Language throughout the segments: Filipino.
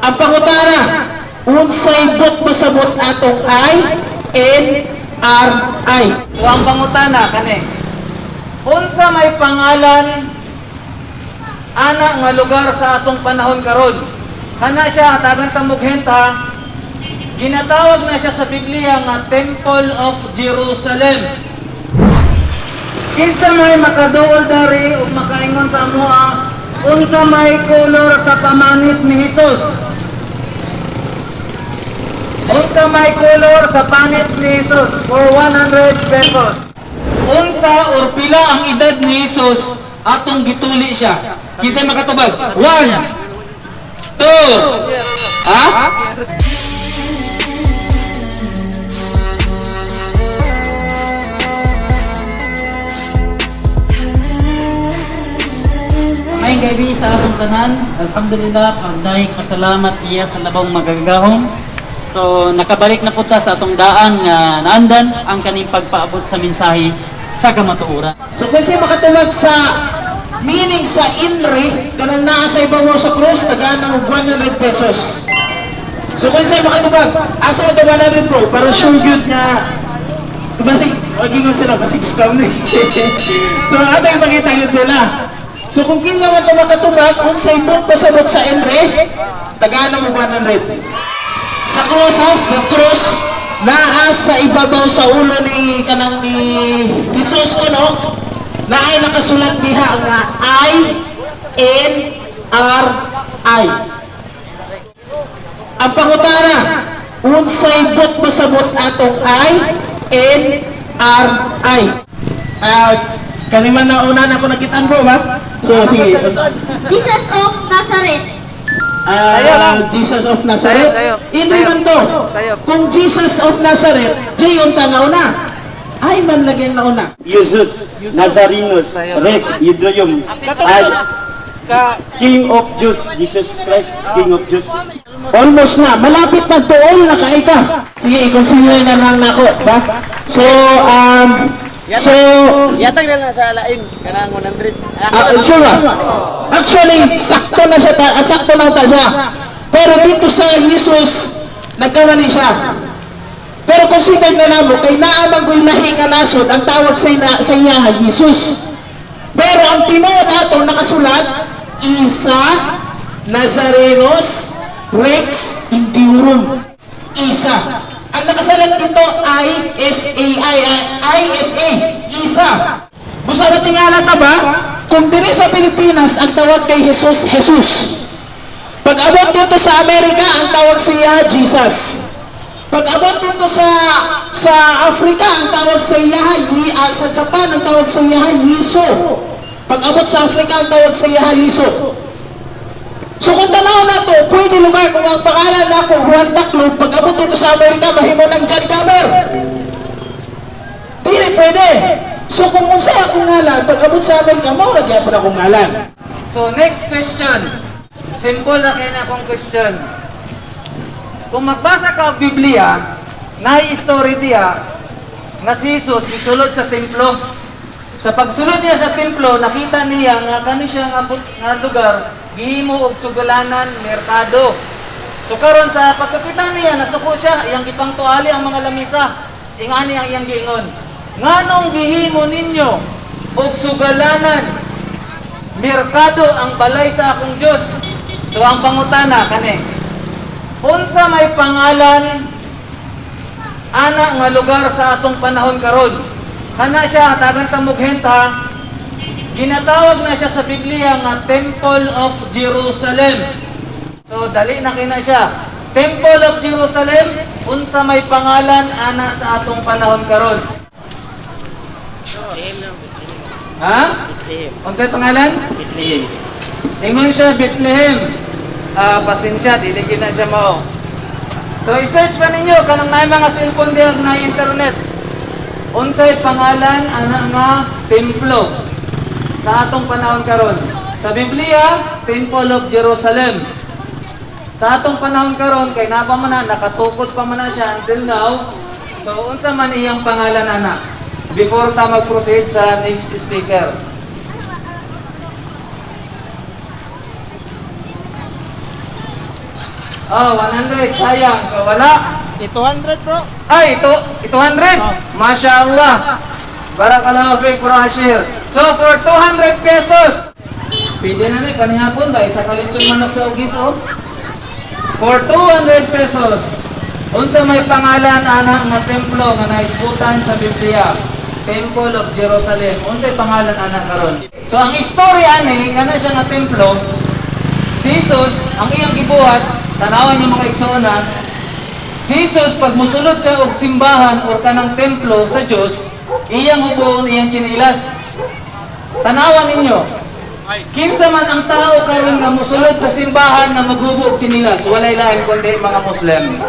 Ang pangutana, unsay bot pasabot atong NRI. So ang pangutana kani, unsa may pangalan ana nga lugar sa atong panahon karon? Kana siya tagang tamughenta, ginatawag na siya sa Biblia nga Temple of Jerusalem. Kinsa may makaduol dari ug makaingon sa amoa, unsa may kolor sa pamanit ni Hesus? Unsa may kolor sa panit ni Hesus for 100 pesos? Unsa or pila ang edad ni Hesus atong gituli siya? Kinsa makatubag? 1 2 Ha? May gabi sa atong tanan. Alhamdulillah, pagdaig pasalamat iya sa labang magagahom. So nakabalik na punta sa atong daan nga naandan ang kaning pagpaabot sa mensahe sa kamatuoran. So kung siya makatulad sa meaning sa INRI, kanang naa sa ibabaw sa cross, tagaan ng 100 pesos. So kung siya makatubag, asa mo ito 100 bro, para sure yun nga, basig, magiging sila, basig scam na So atay makita yun sila. So kung kinsa mo ito makatubag, kung sa ibot pasabot sa INRI, tagaan ng 100. Sa cross ha, sa cross, naa sa ibabaw sa ulo ni kanang ni Jesus kuno, na ay nakasulat diha nga INRI. Ang pangutana, unsay bot pasabot atong INRI. Kanima na una na ko nakitaan bro ba? So sige. Jesus of Nazareth. Jesus of Nazareth. Sayo. Inri man to. Sayo. Kung Jesus of Nazareth, J yung tanaw na. Ay man lagyan na una. Jesus Nazarenus Rex Hydroium King of Jews, Jesus Christ, King of Jews. Almost na. Malapit na doon na ka. Sige, i-consider na lang nako. Ba? So, Yatag na lang sa alain kanang 100. sure ba? Actually, sakto na siya, sakto lang ta siya. Pero dito sa Jesus, nagkamali siya. Pero consider na namo, kay naamang ko'y lahi nga nasod, ang tawag sa iya, Jesus. Pero ang tinuod ato, nakasulat, Isa Nazarenus Rex Hydroium. Isa. Ang nakasalat dito ay ISA. Isa. Busa ba tingala ta ba? Kung diri sa Pilipinas, ang tawag kay Jesus, Jesus. Pag abot dito sa Amerika, ang tawag siya Jesus. Pag abot dito sa Africa, ang tawag sa iya, sa Japan, ang tawag sa iya, Yiso. Pag abot sa Africa, ang tawag sa iya, Liso. So kung tanaw na to, pwede lugar kung ang pangalan na ako, Juan Taclob, pag abot dito sa Amerika, mahimo ng John Camer. Dili pwede. So kung unsa akong ngalan, pag abot sa Amerika, maurag yapon akong ngalan. So next question. Simple na kaya na akong question. Kung magbasa ka og Biblia, naay story diya nga si Jesus gisulod sa templo. Sa pagsulod niya sa templo, nakita niya nga kani siya nga lugar gihimo og sugalanan, merkado. So karon sa pagkakita niya, nasuko siya, iyang gipangtuali ang mga lamisa. Ingani ang iyang giingon. Nganong gihimo ninyo og sugalanan, merkado ang balay sa akong Dios? So ang pangutana kani, unsa may pangalan ana nga lugar sa atong panahon karon? Kana siya tagang tamughenta, ginatawag na siya sa Biblia nga Temple of Jerusalem. So dali na kina siya. Temple of Jerusalem, unsa may pangalan ana sa atong panahon karon? Ha? Unsay pangalan? Bethlehem. Ingon siya Bethlehem. Pasensya, dili na siya mao. So i-search pa ninyo kanang naay mga cellphone diha na internet. Unsay pangalan ana nga templo sa atong panahon karon? Sa Biblia, Temple of Jerusalem. Sa atong panahon karon kay napa man na nakatukod pa man na siya until now. So unsa man iyang pangalan ana? Before ta mag-proceed sa next speaker. Oh, 100. Sayang. So, wala. 200 bro. Ay, ito 100. Masya Allah. Barakallahu fiik Bro Hashir. So, for 200 pesos, pwede na rin, kanihapon ba? Isa kalitsong manok sa ugis, oh. For 200 pesos, unsa may pangalan anak nga templo nga naisgutan sa Biblia? Temple of Jerusalem. Unsay pangalan anak karon? So, ang istorya ni, kana siya nga templo, si Jesus, ang iyang gibuhat, tanawan niyo mga igsoona, si Jesus, pag musulod siya og simbahan o kanang templo sa Diyos, iyang hubuon, iyang chinilas. Tanawan ninyo, kinsa man ang tao karon nga musulod sa simbahan na maghubo og chinilas, walay lain kundi mga Muslim.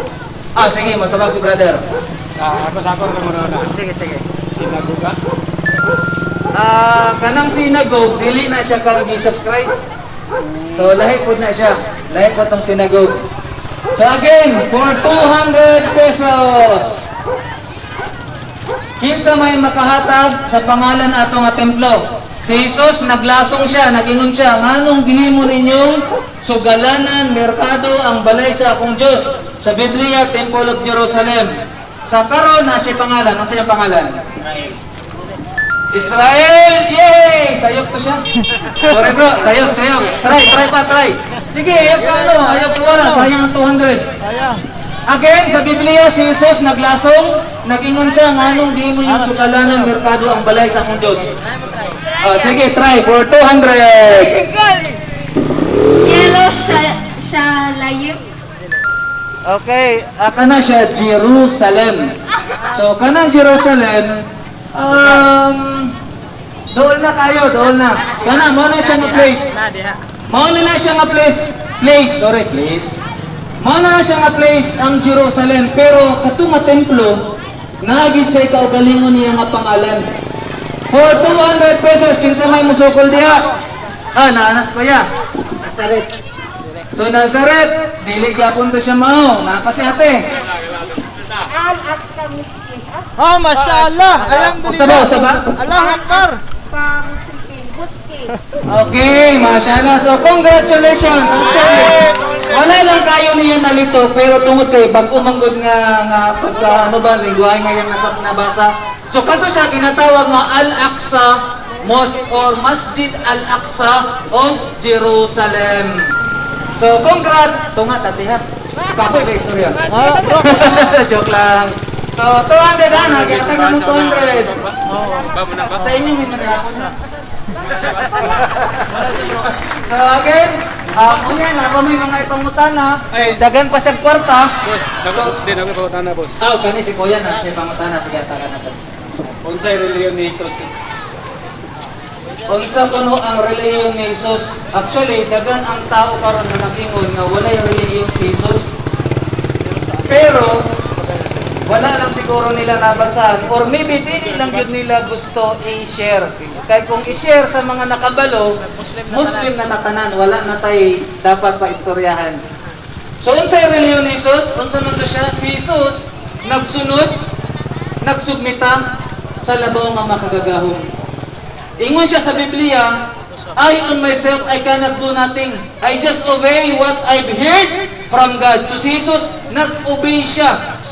Sige, matabag si brother. Sige. Sinagoga. Kanang synagogue, dili na siya kang Jesus Christ. So, lahi po na siya. Lahi po tong synagogue. So again, for 200 pesos, kinsa may makahatag sa pangalan ato nga templo? Si Jesus, naglasong siya, nagingon siya, nganong gihimo ninyong sugalanan, merkado, ang balay sa akong Diyos? Sa Biblia, Temple of Jerusalem. Sa karon na siya pangalan. Ano siya pangalan? Israel! Yay! Sayop to siya. Sorry bro, sayop. Try. Sige, ayok ka ano, ayok ka wala, sayang 200. Again, sa Biblia, si Jesus naglasong, nagingon siya, nganong di mo yung sukalanan, merkado, ang balay sa akong Diyos. Sige, try for 200. Shalayim. Okay, kana siya Jerusalem. So, kanang Jerusalem, dool na. Kana, mo na siya nga place. Mao na siya nga place. Mao na siya nga place ang Jerusalem, pero katong nga templo naagid siya kaugalingon niya nga pangalan. For 200 pesos kinsa may musukol diha? Naanak ko ya. Nazaret. So Nazaret, dili gyapon to siya mao, napa si ate. Mashallah. Alhamdulillah. Usaba? Allahu Akbar. Okay, mashallah. So, congratulations. Actually, wala lang kayo niya nalito, pero tungod kay bago-manggod nga pagka, lingwahe ngayon nabasa. So, kanto siya ginatawag nga Al-Aqsa Mosque or Masjid Al-Aqsa of Jerusalem. So, congrats. Tunga, tatihan. Kapoy ba istorya? Joke lang. So, 200 ha. Nagyatag naman 200. Sa inyo, may manapon na. So again, unya na pa may mga ipangutana, dagan pa siya kwarta. Boss, din ako pangutana, boss. Kani si Kuya na siya pangutana, sige atakan natin. Unsay reliyon ni Jesus? Unsa kuno ang reliyon ni Jesus? Actually, dagan ang tao karon nga nagingon nga walay reliyon si Jesus. Pero wala lang siguro nila nabasahan or maybe dili lang yun nila gusto i-share. Kaya kung i-share sa mga nakabalo, Muslim na natanan, wala na tay dapat pa istoryahan. So unsay reliyon ni Jesus? Unsa man to siya? Si Jesus nagsunod, nagsubmita sa labaw nga makagagahom. Ingon siya sa Biblia, I on myself, I cannot do nothing. I just obey what I've heard from God. So si Jesus, nag-obey siya.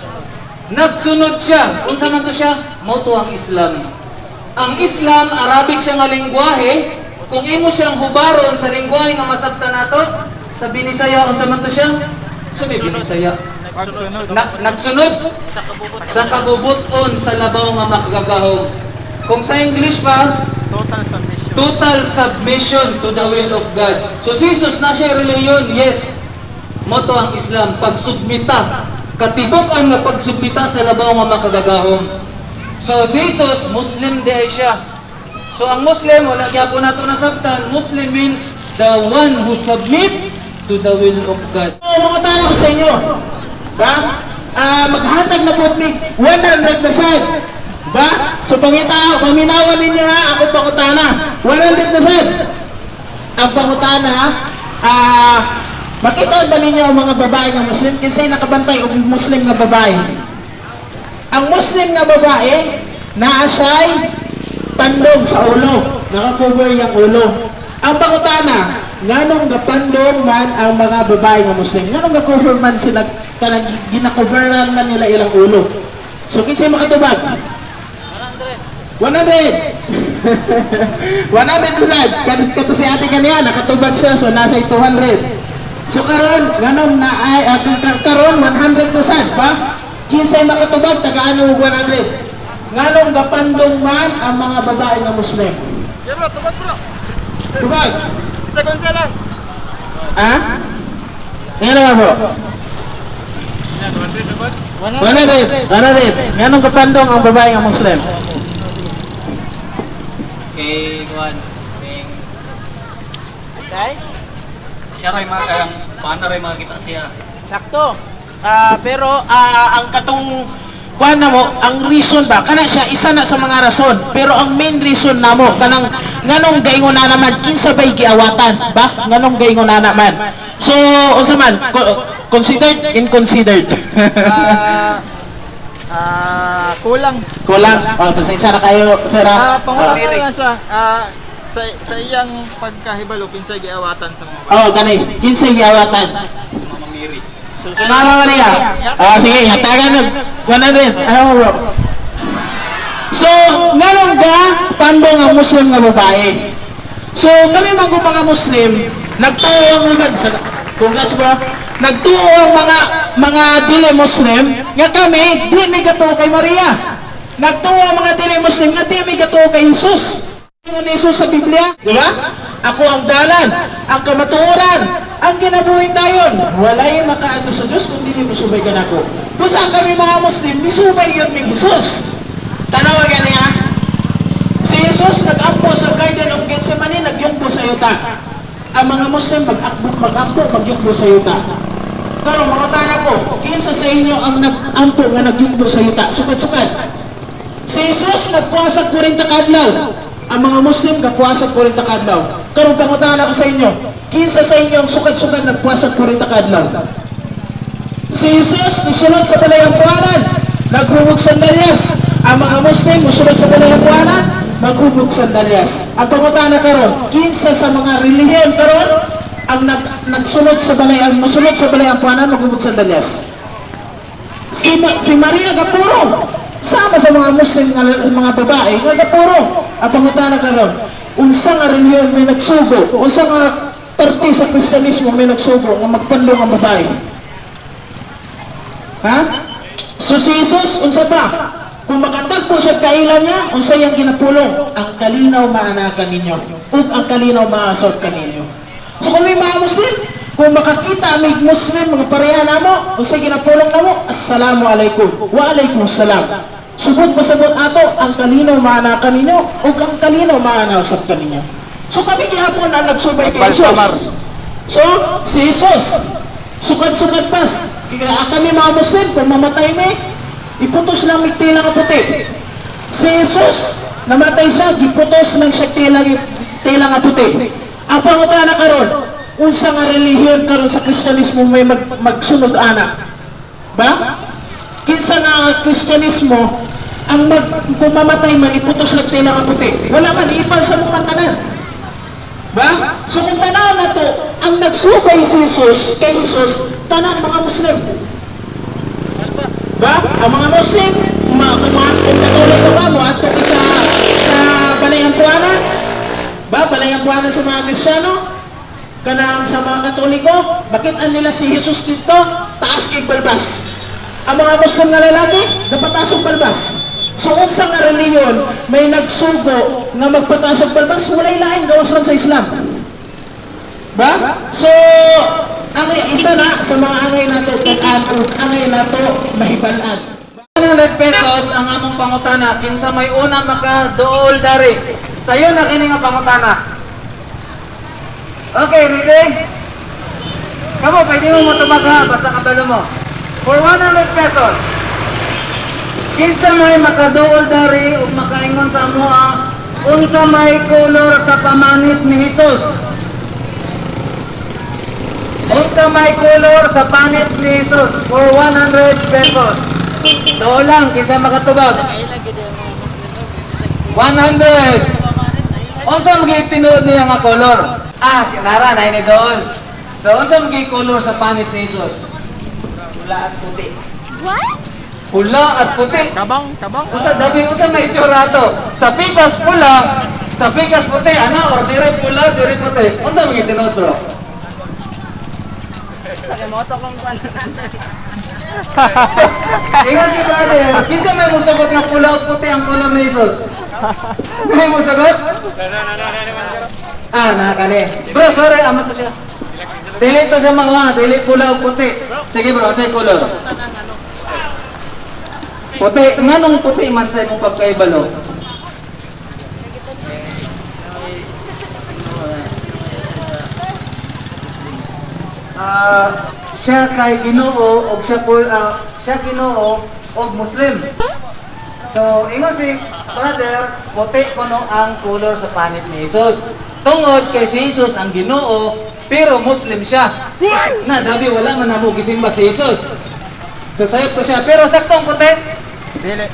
Nagsunod siya. Unsa man to siya? Moto ang Islam. Ang Islam, Arabic siya nga lingwahe. Kung imo siyang hubaron sa lingwahe nga masabtan nato, sa Binisaya, unsa man to siya? So may Binisaya. Nagsunod sa kagubuton sa labaw nga makagagahom. Kung sa English pa, total submission to the will of God. So Jesus na siya reliyon, yes. Moto ang Islam, pagsubmita. Katibukan nga pagsubmita sa labaw nga makagagahom. So Jesus, Muslim di ay siya. So ang Muslim, wala gyapon nato nasabtan, Muslim means the one who submit to the will of God. Mga tanong ko sa inyo. Ba? Maghatag na po ni 100%. Ba? So paminawan ninyo ha, ako pangutana. 100%. Ang pangutana, makita ba ninyo ang mga babae ng Muslim? Kasi nakabantay ang Muslim na babae. Ang Muslim na babae, naa siya'y pandog sa ulo. Nakakover yung ulo. Ang pangutana, nganong gapandong man ang mga babae nga Muslim. Nganong ga-cover man sila kanang gina-coveran man nila ilang ulo. So kinsay makatubag? 100. 100 usad. Kato si ate kaniya nakatubag siya so nasa 200. So karon nganong na ay karon 100 usad ba? Kinsay makatubag tagaan og 100. Nganong gapandong man ang mga babae nga Muslim. Ya bro, tubag bro. Tubag. Isa konsa lang. Ha? Ano nga bro? 100. Nganong gapandong ang babae nga Muslim. Kay Juan, Okay? siya rin mga, paano rin makita siya. Sakto. Pero ang katong kuan na mo, ang reason ba kana siya isa na sa mga rason, pero ang main reason namo kanang nganong gaingon na naman kinsa bay giawatan ba? Nganong gaingon na naman. So unsa man considered inconsidered. Kulang. Kulang. Oh, pasensya na kayo, sir. Pangulang na siya. Sa iyang pagkahibalo, kinsay giawatan sa mga Oh, kani kinsay giawatan. So, Mama Maria. Sige, hatagan ng 100. Bro. So, nganong ga pandong ang Muslim nga babae. So, kami mga Muslim, nagtuo ang congrats bro. Nagtuo ang mga dili Muslim nga kami di mi gatuo kay Maria. Nagtuo ang mga dili Muslim nga di mi gatuo kay Jesus. Ang Jesus sa Biblia, di ba? Ako ang dalan, ang kamatuoran, ang kinabuhi tayon. Walay makaano sa Diyos kung dili musubay ka nako. Busa kami mga Muslim, misubay yun ni Jesus. Tanawa gani ha? Si Jesus nag-ampo sa Garden of Gethsemane, nagyungpo sa yuta. Ang mga Muslim mag-ampo, magyungpo sa yuta. Pero mga tana ko, kinsa sa inyo ang nag-ampo nga nagyungpo sa yuta? Sukat-sukat. Si Jesus nagpuasa 40 kadlaw. Ang mga Muslim nagpuasa 40 kadlaw. Karon pangutan ako sa inyo, kinsa sa inyo ang sukat-sukat nagpuasa 40 kadlaw? Si Jesus nisulod sa balayang puanan, naghubog sandalyas. Ang mga Muslim musulod sa balayang puanan, maghubog sandalyas. Ang pangutan na karon, kinsa sa mga relihiyon karon ang nagsulod sa balayang puanan, maghubog sandalyas? Si Maria Gapuro. Sama sa mga Muslim nga mga babae, nga gapuro. Ang pangutana karon, unsa nga relihiyon may nagsugo, unsa nga parte sa Kristyanismo may nagsugo nga magpandong ang babae? Ha? So si Jesus unsa ba? Kung makatagpo siya kailan niya, unsa yang ginapulong? Ang kalinaw maanakan ninyo, ug ang kalinaw maasot kaninyo. So kung may mga Muslim, kung makakita may Muslim mga pareha namo, unsa ginapulong namo? Assalamu alaikum. Wa alaikum salam. Subot pasabot ato ang kalinaw maanakan ninyo ug ang kalinaw maanausap kaninyo. So kami gihapon ang nagsubay kay Jesus. So si Jesus sukat-sukat pas. Kaya kami mga Muslim kung mamatay mi, iputos lang may tila nga puti. Si Jesus namatay siya, giputos lang siya tila nga puti. Ang pangutana karon, unsa nga relihiyon karon sa Kristyanismo may magsunod ana? Ba? Kinsa nga Kristyanismo ang kung mamatay man iputos lang tila nga puti. Wala man ipal sa mga tanan. Ba? So kung tanaw na to, ang nagsubay si Jesus kay Jesus, tanan mga Muslim. Ba? Ang mga Muslim, kung katuloy ka ba mo ato ka sa balayang puanan? Ba? Balayang puanan sa mga Kristiyano? Kanang sa mga Katoliko, bakit nila si Jesus dito? Taas kay balbas. Ang mga Muslim nga lalaki, napataas ang balbas. So unsa nga reliyon may nagsugo nga magpataas ang balbas, walay lain gawas lang sa Islam. Ba? So ang isa na sa mga angay nato pag-an angay nato mahibalan. 100 pesos ang among pangutana, kinsa may una makaduol dari. Sayo na kini nga pangutana. Okay, ready? Kamo, pwede mo matubag ha, basta kabalo mo. For 100 pesos, kinsa may makaduol dari ug makaingon sa amoa, unsa may kolor sa pamanit ni Jesus? Unsa may kolor sa panit ni Jesus for 100 pesos? Doon lang, kinsa makatubag? 100! Unsa ang tinuod niya nga kolor? Kinara na ini doon. So, unsa magiging color sa panit ni Jesus? Pula at puti. What? Pula at puti. Kabang. Unsa may itsura to? Sa pikas pula, sa pikas puti, or dire pula, dire puti. Unsa magiging tinuod, bro? Ingon si brother, kinsa may musugot nga pula at puti ang color ni Jesus? May musugot? Nakakani. Bro, sorry, amat to siya. Dili to siya dili pula o puti. Sige bro, sa'yo color. Puti, nganong puti man sa imong pagkaibalo? Siya kay Ginoo og siya Ginoo og Muslim. So, ingon si brother, puti kuno ang color sa panit ni Jesus. Tungod kay si Jesus ang Ginoo, pero Muslim siya. Na, dabi wala man namo gisimba si Jesus. So, sayop to siya. Pero saktong puti. Dili.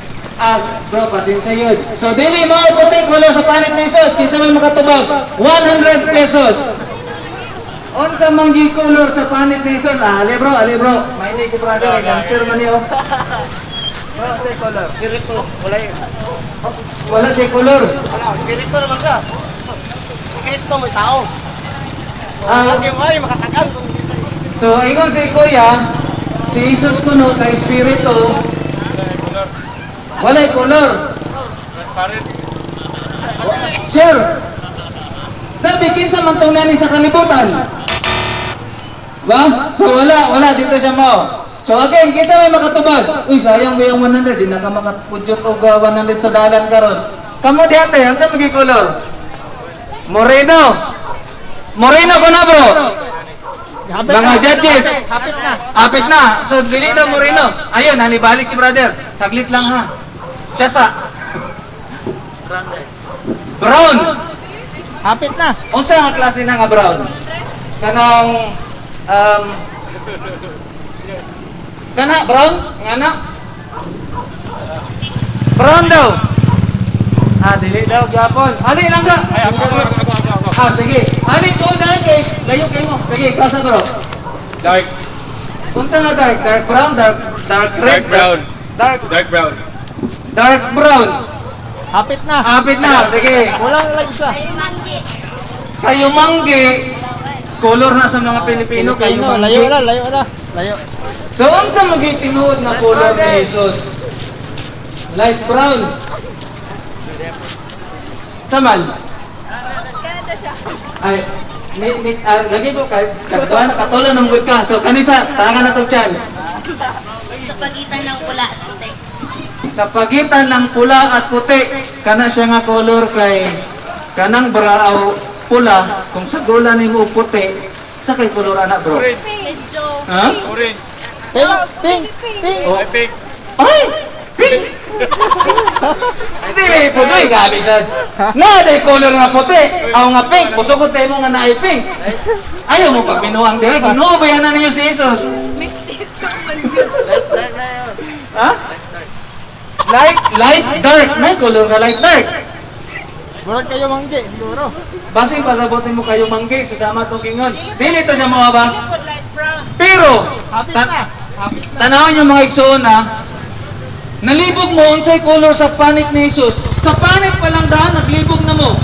Bro, pasensya yun. So, dili mo puti color sa panit ni Jesus. Kinsa may makatubag? 100 pesos. Unsa man gi color sa panit ni Jesus? Ali bro. May ni si brother, dancer man niyo. Bro, sa color. Spirito. Wala yun. Wala siya color. Spirito naman siya. Si Kristo may tao. Makatakan. So, ingon si Kuya, si Jesus kuno kay Espiritu, walay color. Sure. Dabi, kinsa man tong nani sa kalibutan? Ba? So, wala dito siya mo. So, again, kinsa may makatubag? Uy, sayang ba yung 100? Di na ka makapudyot o 100 sa dalan karon. Kamu di ate, ang sa magi color? Moreno ko na bro. Mga judges. Apit na. So, dili na Moreno. Ayun, nanibalik si brother. Saglit lang ha. Siya sa brown. Hapit na. Unsa nga klase na nga brown? Kanang kana brown? Ngana? Brown daw. Dili daw gyapon. Ali lang ka. Ako. Sige. Ali to dahil kay layo kay mo. Sige, kasa bro. Dark Unsa nga dark? Dark brown, dark red, brown. Dark brown. Hapit na. Apit na, sige. Kulang lang isa. Kayo manggi. Color na sa mga Pilipino, kayo manggi. Layo na. So, unsa maging tinuod na color ni Jesus? Light brown. Samal? Ay, lagi ko kay katulan ng good ka. So, kanisa, taga na to chance. Sa pagitan ng pula at puti. Sa pagitan ng pula at puti, kana siya nga color kay kanang braaw pula, kung sa gula ni mo puti, sa kay color anak bro? Medyo Ha? Orange. Pink. Oh. I think. Ay! Pink! Hindi, putoy, gabi sa... Na, day color nga puti. Aw nga pink. Pusugot tayo mo nga na ay pink. Ayaw mo pag binuang di. Ginoo ba yan na ninyo si Jesus? Ha? Light, dark. May color ka light, dark. Burag kayo manggi, siguro. Basing pasabotin mo kayo manggi, susama itong kingon. Dili ito siya mga ba? Pero, Hapit na. tanawin yung mga igsoon ha, nalibog mo unsay color sa panit ni Jesus. Sa panit pa lang daan, naglibog na mo.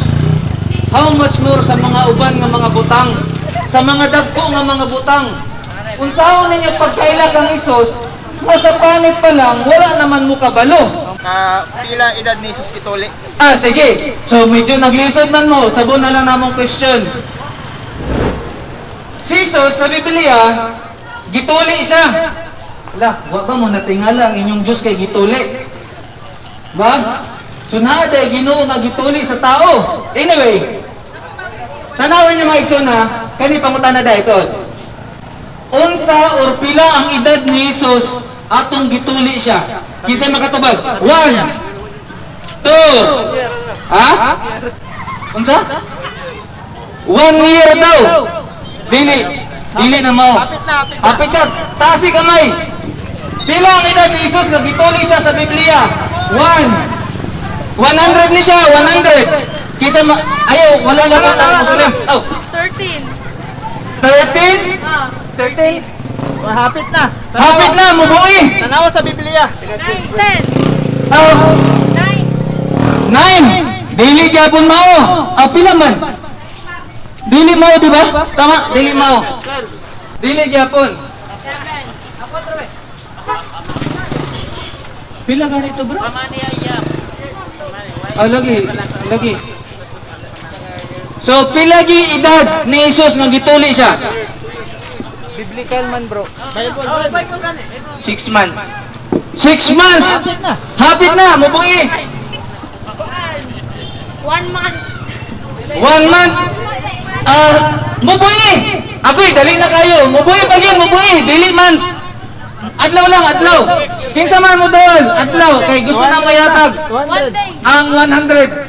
How much more sa mga uban nga mga butang, sa mga dagko nga mga butang. Unsahon ninyo pagkaila kang Jesus, nga sa panit pa lang, wala naman mo kabalo. Pila edad ni Jesus Kituli? Sige. So, medyo naglisod man mo. Sabon na lang namong question. Si Jesus, sa Biblia, gituli siya. Wala, wag ba mo natingala ang inyong Diyos kay gituli? Ba? So, nada, Ginoo nga gituli sa tao. Anyway, tanawan niyo mga igsoon ha, kani pangutan na dahil ito. Unsa or pila ang edad ni Jesus atong gituli siya? Kinsa makatubag? 1, 2. Ha? Unsa? 1 year daw. Dili na mo. Hapit ka. Taasi kamay. Pila ang edad ni Jesus nga gituli siya sa Biblia? 100 ni siya, 100. Kinsa ayaw, wala na po tayong Muslim. Oh. 30 13? 13? Hapit na. Hapit na, mubuhi! Tanawa sa Biblia. 9, 10, Oh, 9, 9! Dili gyapon mao. Pila man? Dili mao, di ba? Tama, dili mao. Dili gyapon. 7, Pila ganito, bro? Pamani ayam. Lagi. So, pila gi edad ni Jesus nga gituli siya? Biblical man, bro. Bible. 6 months. 6 months! Hapit na. Hapit na, mubuhi! 1 month. 1 month! Mubuhi! Agoy, dali na kayo. Mubuhi pa yun, mubuhi. Dili man. Adlaw lang, adlaw. Kinsa man mo doon? Adlaw. Kay gusto na mayatag. 1 200. day. Ang 100. 3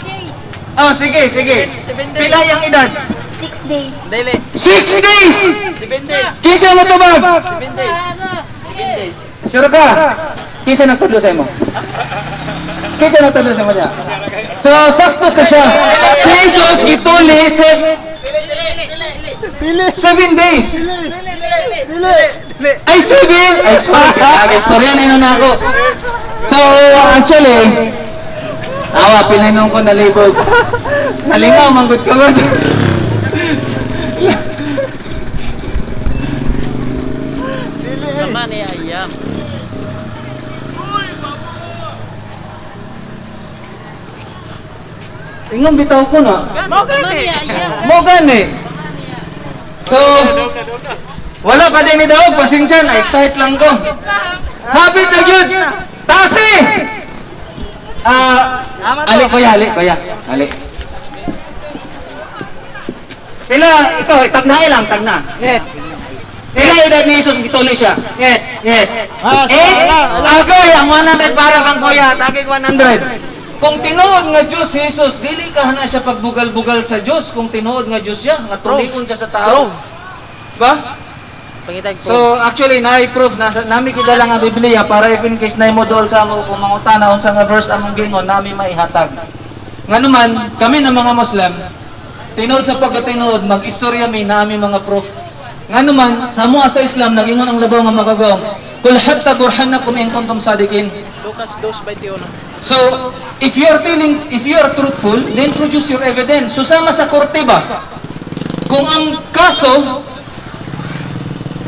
days. Oh, sige. Pila yung edad? 6 days. 6 days! Kinsa mo tubag? 7 days. Sure ka? Kinsa nagtudlo sa imo? Kinsa nagtudlo sa imo niya? So, sakto ka siya. Si Jesus gituli 7 days. Ay, 7? Ay, sorry. Istorya na yun ako. So, actually, pinainom ko nalibog. Nalingaw, manggut ka ba? Pamani ayam. Ingon bitaw ko na. Pamani ayam. Mo gani. So, wala pa din ni Daog, pasensya na, excite lang ko. Habit na yun! Tasi! Ali kuya. Pila, ito, tagna lang. Pila edad ni Jesus, gituloy siya. Agoy, ang 100 para kang kuya, tagig 100. Kung tinuod nga Diyos si Jesus, dili ka na siya pagbugal-bugal sa Diyos. Kung tinuod nga Diyos siya, nga tulion siya sa tao. Ba? So actually na-proof na nami kidala nga Biblia para if in case na mo dol sa mo kung mangutana unsa nga verse among gingon nami maihatag. Nganuman kami na mga Muslim tinuod sa pagkatinuod mag-istorya mi na ami mga proof. Nganuman sa mua sa Islam nagingon ang labaw nga magagaw. Kul hatta burhanakum in kuntum sadiqin. Lucas 2:21. So if you are truthful, then produce your evidence. Susama sa korte ba? Kung ang kaso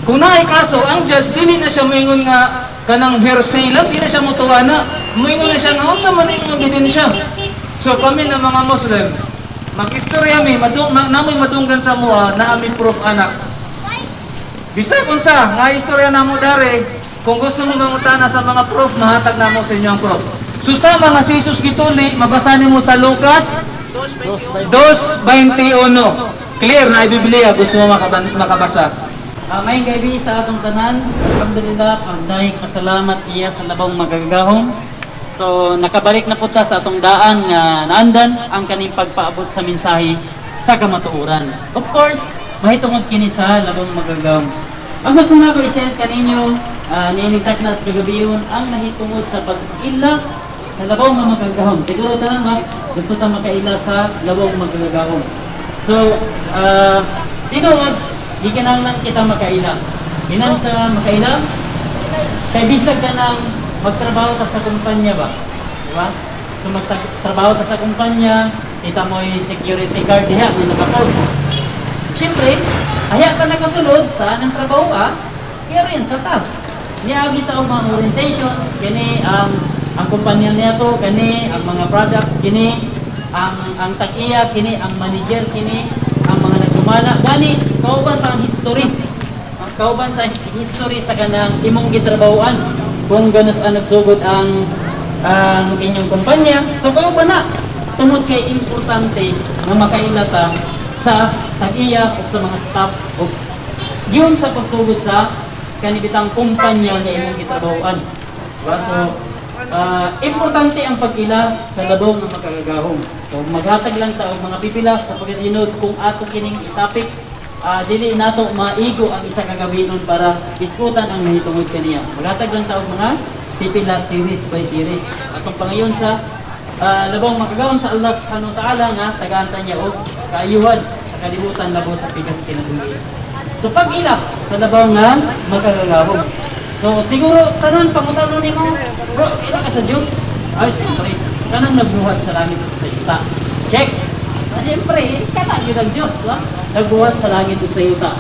kung naay kaso, ang judge, dili na siya moingon nga kanang hearsay lang, di na siya mutuwana. Moingon na siya nga, unsa man yung ebidensya. So kami na mga Muslim, mag-istorya mi, namoy madunggan sa mua, na ami proof anak. Bisag unsa, nga istorya na mo dare, kung gusto mo mangutana sa mga proof, mahatag na mo sa inyo ang proof. Susama nga si Jesus gituli, mabasa mo sa Lucas 2:21. Clear na Biblia, gusto mo makabasa. May gabi sa atong tanan. Alhamdulillah, pagdaig pasalamat iya sa labang magagahom. So nakabalik na po ta sa atong daan nga naandan ang kaning pagpaabot sa mensahe sa kamatuoran. Of course, mahitungod kini sa labang magagahom. Ang gusto nga ko i-share kaninyo, niinigtak na sa kagabiyon ang nahitungod sa pag-ila sa labaw nga magagahom. Siguro tanan ba gusto ta makaila sa labaw magagahom. So, tinuod di kinahanglan kita makaila. Ginan ta makaila? Kay bisag ka nang magtrabaho ka sa kumpanya ba? Di ba? So magtrabaho ka sa kumpanya, kita mo yung security card diha na nakapost. Siyempre, aya ka nakasulod sa anang trabaho ka, kaya rin sa tab. Niya kita ang mga orientations, kini ang kumpanya niya to, kini ang mga products, kini ang tag-iya, kini ang manager, kini ang mga nagdumala gani kauban sa history. Ang kauban sa history sa kanang imong gitrabahoan kung ganos ang nagsugod ang inyong kumpanya. So kauban na tungod kay importante nga makailata sa tag-iya o sa mga staff o yun sa pagsugod sa kanibitang kumpanya nga imong gitrabahoan. Diba? So importante ang pag-ila sa labaw nga makagagahom. So maghatag lang ta og mga pipila sa pagkatinod kung ato kining i-topic, dili nato maigo ang isa ka gabinon para diskutan ang nahitungod kaniya. Maghatag lang ta og mga pipila series by series. Atong pangayon sa labang makagawon sa Allah subhanahu wa ta'ala nga tagaantan niya og kaayuhan sa kalibutan labo sa pigas kinabuhi. So pag ila sa labaw nga makagagahom. So siguro tanan pangutano nimo, bro, ila ka sa Dios? Ay siyempre, kanang nagbuhat sa langit at sa yuta. Check. Siyempre, kana gyud ang Dios, ha? Nagbuhat sa langit at sa yuta.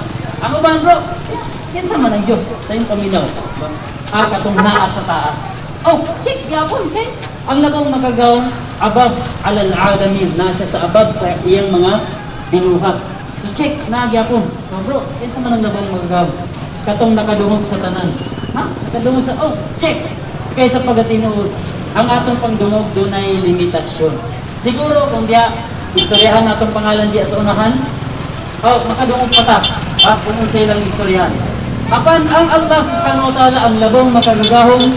Ang uban bro, kinsa man ang Dios sa imong paminaw? Katong naa sa taas. Oh, check gyapon kay ang labang magagawon above alal alamin, nasa sa above sa iyang mga binuhat. So check na gyapon. So bro, kinsa man ang labang magagawon? Katong nakadungog sa tanan. Ha? Nakadungog sa check. Kay sa pagatinuod, ang atong pagdungog dunay limitasyon. Siguro kung diya istoryahan natong pangalan diya sa unahan, makadungog pa ta. Kung unsa ilang istoryahan. Apan ang Allah subhanahu wa ta'ala ang labong makagagahom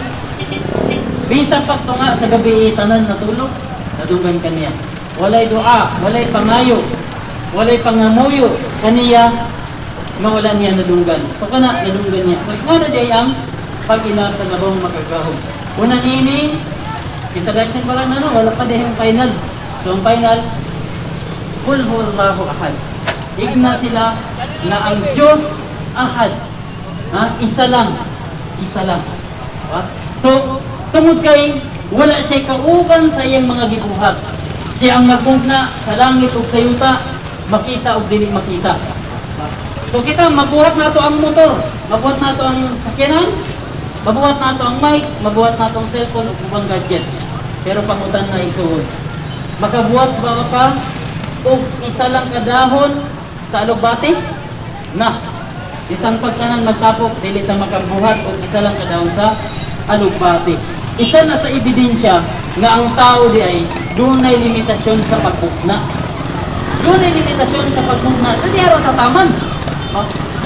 bisan pagtunga sa gabi tanan natulog nadunggan kaniya. Walay dua, walay pangayo, walay pangamuyo kaniya nga wala niya nadunggan. So kana nadunggan niya. So ikaw na di ang pag-ila sa labong makagahom. Una nini introduction pa lang wala pa din yung final. So ang final, Qul huwallahu ahad. Igna sila na ang Diyos ahad. Isa lang. Isa lang. So, tungod kay wala siya kauban sa iyang mga gibuhat. Siya ang nagpugna sa langit ug sa yuta, makita ug dili makita. So kita mabuhat nato ang motor, mabuhat nato ang sakyanan, mabuhat nato ang mic, mabuhat nato ang cellphone ug ubang gadgets. Pero pangutan na isuod. Makabuhat ba ka ug isa lang kadahon sa alugbati? Na isang pagkanan magtapok, dili ta makabuhat o isa lang kadahon sa alugbati. Isa na sa ebidensya nga ang tao di ay dunay limitasyon sa pagmugna. Dunay limitasyon sa pagmugna. Sa diaro tataman.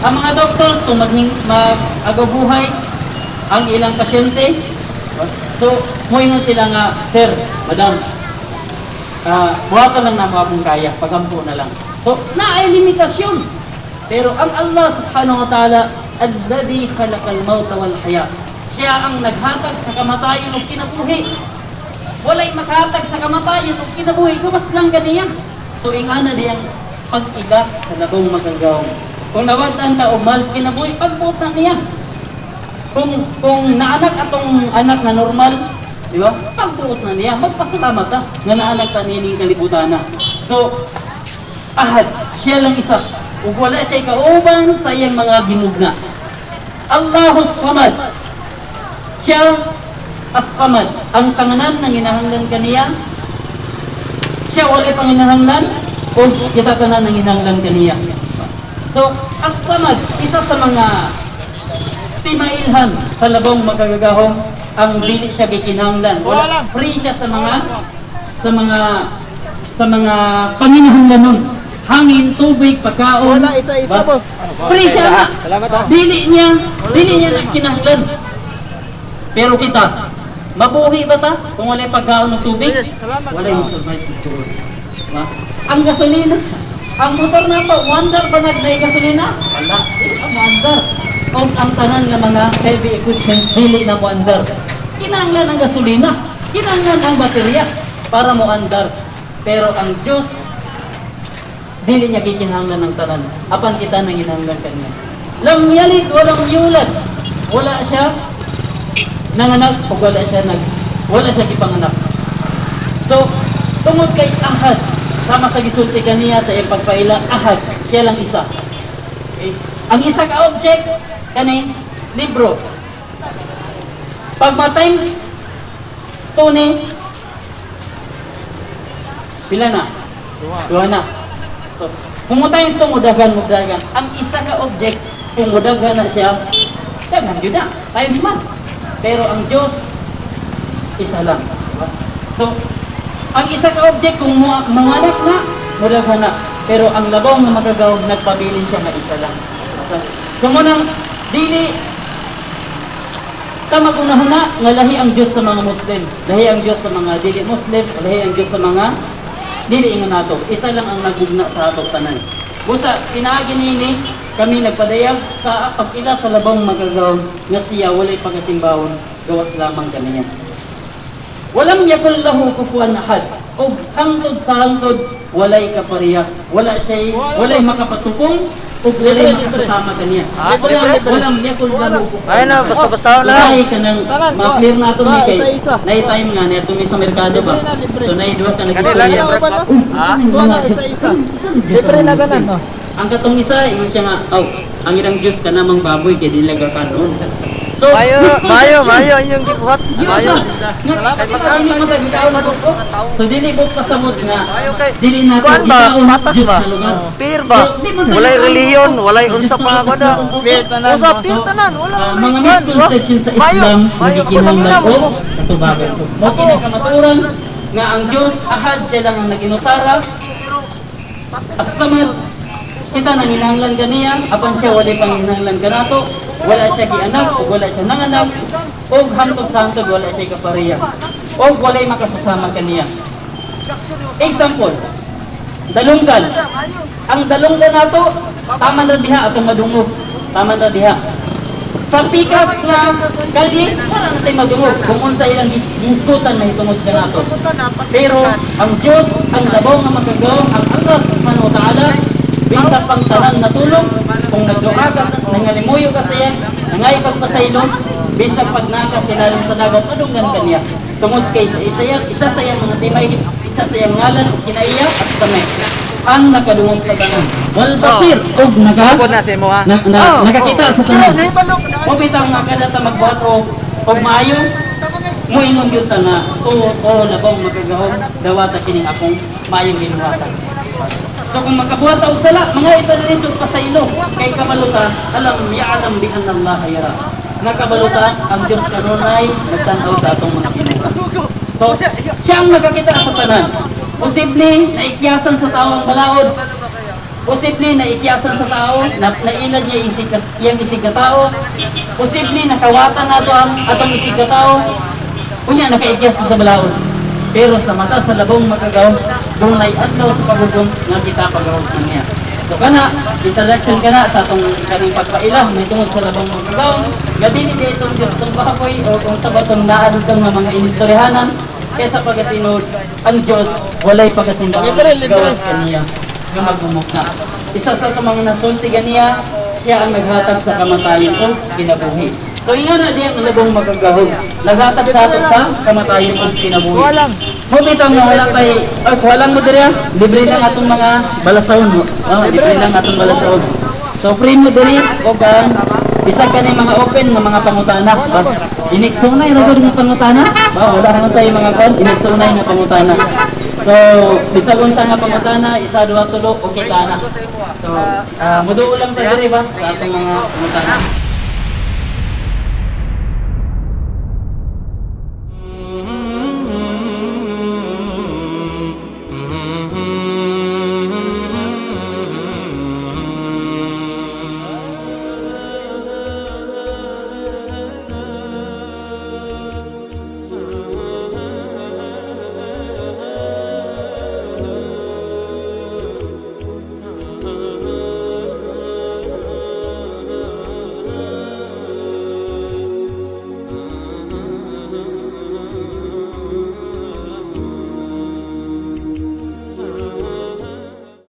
Ang mga doctors kung mag-agabuhay ang ilang pasyente, so muingon sila nga, sir, madam, buhatan lang na mga kung kaya, pagampo na lang. So, na ay limitasyon. Pero ang Allah subhanahu wa ta'ala, alladhi khalaqal mauta wal haya. Siya ang naghatag sa kamatayon ug kinabuhi. Walay makatag sa kamatayon ug kinabuhi, gawas lang ganiya. So ingana diyang pag-ila sa labong magagawon. Kung nawad-an ta og mahal sa kinabuhi, pagbutan niya. Kung naanak atong anak na normal, di ba? Pagbuot na niya, magpasalamat ta nga naanak ta nining kalibutan na. So ahad, siya lang isa. Ug wala siya kauban sa iyang mga gimugna. Allahus Samad. Siya as-Samad, ang tanganan na ginahanglan kaniya. Siya walay panginahanglan ug kita tanan nang ginahanglan kaniya. So, as-Samad, isa sa mga timailhan sa labong magagahom ang dili siya gikinahanglan. Wala free siya sa mga panginahanglanon. Hangin, tubig, pagkaon. Wala isa-isa, boss. Free siya na. Dili niya nagkinahanglan. Pero kita, mabuhi ba ta kung wala pagkaon ng tubig? Salamat. Wala yung survive siguro. Ang gasolina, ang motor na to, wonder ba nagday gasolina? Wala. Ang wonder. Kung ang tanan ng mga heavy equipment, dili na wonder. Kinahanglan ang gasolina. Kinahanglan ang baterya para mo andar. Pero ang Diyos, dili niya kikinahanglan ng tanan. Apan kita nang ginahanglan kanya. Lam yalid walang yulad. Wala siya nanganak o wala siya gipanganak. So, tungod kay ahad, sama sa gisulti kaniya sa iyang pagpaila, ahad, siya lang isa. Okay? Ang isa ka object, kani, libro. Pag ma-times 2 ni, pila na? Duha na. So, kung ma-times 2, mudagan. Ang isa ka object, kung mudagan na siya, dagan yun na, times man. Pero ang Diyos, isa lang. So, ang isa ka object, kung manganak na, mudagan na. Pero ang labaw nga magagaw, nagpabilin siya na isa lang. So, munang, dili, tamagunahon na, nga lahi ang Diyos sa mga Muslim. Lahi ang Diyos sa mga dili Muslim, lahi ang Diyos sa mga dili ingon nato. Isa lang ang nagugna sa atong tanan. Busa, pinaagi nini, kami nagpadayag sa pag-ila sa labang magagaw nga siya walay pagasimbawon, gawas lamang kaniya. Walam yakul lahu kufuwan ahad. Og hangtod sa hangtod walay kapareha. Walay makapatupong ug walay makasasama kaniya. Walam yakul lahu kufuwan. Ay na, basta-basta na. Ay kanang ma-clear na to ni kay. Isa-isa. Nay time nga na tumi sa merkado ba. So nay duha ka Kanila nag-istorya. yung break up. Kuha na isa-isa. Libre na ganan, no? Ang katong isa, ingon siya nga, ang ilang Diyos ka namang baboy, kaya di laga kanon. So, Mayo, misconception. mayo, inyong gibuhat. Mayo. So, dili po pasamot nga, dili na Kuan ba? itaon Patas Diyos ba? sa lugar. Peer ba? So, di man Walay talaga- reliyon, walay unsa pa Diyos wala. Peer tanan, Usap no? peer tanan, wala. Mga misconception sa Islam, nagikinahanglan ko sa tubagan. So, mo kinakamaturan nga ang Diyos, ahad siya lang ang naginusara, asamad kita nang hinahanglan kaniya, apan siya wala pang hinahanglan kanato, wala siya gianak, o wala siya nanganak, o hantod sa hantod wala siya kapareha, o wala makasasama kaniya. Example, dalunggan. Ang dalunggan nato, taman ra diha atong madungog. Taman ra diha. Sa pikas nga kalye, wala na tayo madungog. Kung unsa ilang giskutan na hitungod ka nato. Pero ang Diyos, ang labaw nga magagaw, ang Allah subhanahu wa ta'ala, bisa pang tanan na tulong, kung nagduha ka, nangalimuyo ka sa iya, nangayipag pa sa ilong, bisa pag naka silalim sa dagat, madunggan ka niya. Tungod kay isa sa iyang mga timay, isa sa iyang ngalan, kinaiya at kamay. Ang nakadungog sa tanan. Wal basir, og Abot na si mo ha. nakakita sa tanan. O bitaw nga kada ta magbuhat og maayo, mo ingon gyud ta nga labang magagahom dawata kining akong maayong ginuhatan. So kung makabuhat og sala, mga ito pasaylo kay kamaluta, alam ya'lam bi anna Allah yara. Nakabaluta ang Dios kanunay nagtan-aw sa atong mga pinuha. So siyang nakakita sa tanan. Posible naikyasan sa tao ang balaod. Posible naikyasan sa tao, nailad niya iyang isig ka tao. Posible nakawatan nato ang atong isig ka tao. Unya nakaikyas sa balaod. Pero sa mata sa labong magagaw, dunay adlaw sa pagugong nga kita pagawag niya. So kana, introduction kana sa atong kaning pagpailah may tungod sa labong magagaw. Gabi ni itong Diyos tong baboy o kung sa batong naan itong mga inistoryahanan. Kesa pagasinod, ang Diyos walay pagasimbahan gawas kaniya nga magmumok na. Isa sa itong mga nasulti ganiya, siya ang naghatag sa kamatayon o kinabuhi. So ingon na diyan ang labong magagahog. Naghatag sa ato sa kamatayon o kinabuhi. Walang. Bumitaw nga wala kay walang mo diri, libre lang atong mga balasahon mo. Libre lang atong balasahon. So free mo diri o kan bisag kani mga open nga mga pangutana ba. Iniksunay ra gud nga pangutana. Ba wala na tayo mga kon, iniksunay nga pangutana. So bisag unsa nga pangutana, isa duha tulo okay ta na. So muduo lang ta diri ba sa atong mga pangutana.